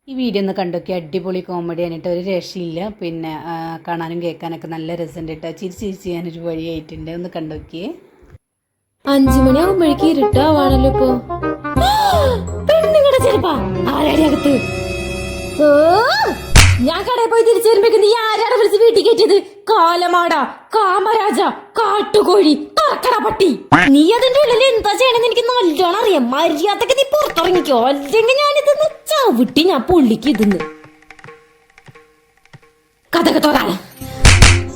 ഈ വീഡിയോ ഒന്ന് കണ്ടോക്കി, അടിപൊളി കോമഡി ആയിട്ട് ഒരു രക്ഷയില്ല. പിന്നെ കാണാനും കേൾക്കാനൊക്കെ നല്ല രസമുണ്ട് കേട്ടോ. ചിരിച്ച് ചെയ്യാനൊരു വഴിയായിട്ടുണ്ട്. ഒന്ന് കണ്ടോക്കിയേ. 5 മണിയാകുമ്പോഴേക്ക് ഇരുട്ടാവാണല്ലോ ഇപ്പൊ. പെണ്ണുങ്ങളുടെ ചെറുപ്പാ ആരാടി അകത്ത്? ഞാൻ കടയിൽ പോയി തിരിച്ചു വരുമ്പോഴേക്ക് നീ ആരാടെ വിളിച്ച് വീട്ടിൽ കയറ്റിയത്? കാലമാടാ, കാമരാജ, കാട്ടുകോഴി, തറക്കട പട്ടി. നീ അതിന്റെ ഉള്ളിൽ എന്താ ചെയ്യണെന്ന് എനിക്ക് നല്ലോണം അറിയാം. മര്യാദക്ക് നീ പുറത്തിറങ്ങിക്കോ, അല്ലെങ്കിൽ ഞാനിതൊന്ന് ചവിട്ടി ഞാൻ പൊള്ളിക്ക് ഇതിന്ന്. കഥക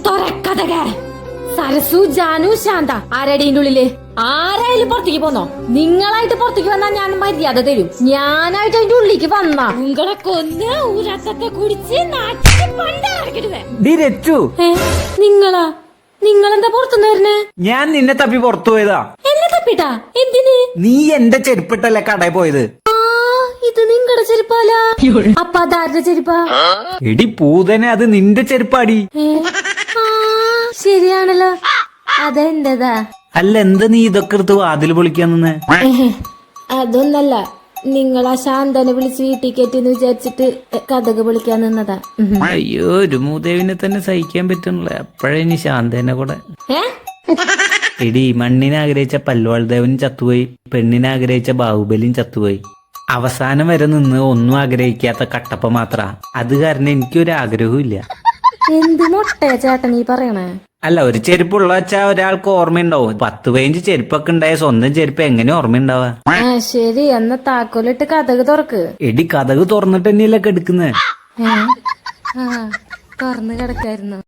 തുറക്കഥക. സരസു, ജാനു, ശാന്ത ആരടിന്റെ ഉള്ളില്? ആരായാലും പുറത്തേക്ക് പോന്നോ? നിങ്ങളായിട്ട് പുറത്തേക്ക് വന്നാ ഞാൻ മര്യാദ തരും. ഞാനായിട്ട് അതിന്റെ ഉള്ളിലേക്ക് വന്നാ നിങ്ങളെ കൊന്ന് ഊരത്തൊക്കെ കുടിച്ച് നിങ്ങളാ? നിങ്ങളെന്താ പുറത്തുനിന്ന് വരുന്നേ? ഞാൻ നിന്നെ തപ്പി പുറത്തു പോയതാ. എന്നെ തപ്പിട്ടാ? എന്തിന്? നീ എന്റെ ചെരുപ്പിട്ടല്ലേ കടയിൽ പോയത്. ഇത് നിങ്ങളുടെ ചെരുപ്പാല? അപ്പൊ അതാരുടെ ചെരുപ്പാ? എടി പൂതനെ, അത് നിന്റെ ചെരുപ്പാടി. ശരിയാണല്ലോ, അതെന്റെതാ. അല്ല, എന്താ നീ ഇതൊക്കെ എടുത്ത് വാതിൽ പൊളിക്കാൻ നിന്ന്? അതൊന്നല്ല, നിങ്ങളാ ശാന്തനെ വിളിച്ച് വീട്ടിൽ കയറ്റിന്ന് വിചാരിച്ചിട്ട് കഥക് പൊളിക്കാൻ നിന്നതാ. അയ്യോ, ഒരു മൂദേവിനെ തന്നെ സഹിക്കാൻ പറ്റണല്ലേ, അപ്പഴേ ഇനി ശാന്തനെ കൂടെ. എടി, മണ്ണിനെ ആഗ്രഹിച്ച പല്ലുവാൾദേവനും ചത്തുപോയി, പെണ്ണിനെ ആഗ്രഹിച്ച ബാഹുബലിയും ചത്തുപോയി. അവസാനം വരെ നിന്ന് ഒന്നും ആഗ്രഹിക്കാത്ത കട്ടപ്പ മാത്ര. അത് കാരണം എനിക്കൊരു ആഗ്രഹവും ഇല്ല. എന്ത് മൊട്ടയാ ചേട്ടൻ നീ പറയണേ? അല്ല, ഒരു ചെരുപ്പുള്ള വെച്ചാ ഒരാൾക്ക് ഓർമ്മയുണ്ടാവും. 10-15 ചെരുപ്പൊക്കെ ഉണ്ടായ സ്വന്തം ചെരുപ്പ് എങ്ങനെ ഓർമ്മയുണ്ടാവാ? ശരി, എന്നാ താക്കോലിട്ട് കഥക് തുറക്ക്. എടി, കഥക് തുറന്നിട്ട് തന്നെയല്ലേ എടുക്കുന്നത്. തുറന്ന് കിടക്കായിരുന്നു.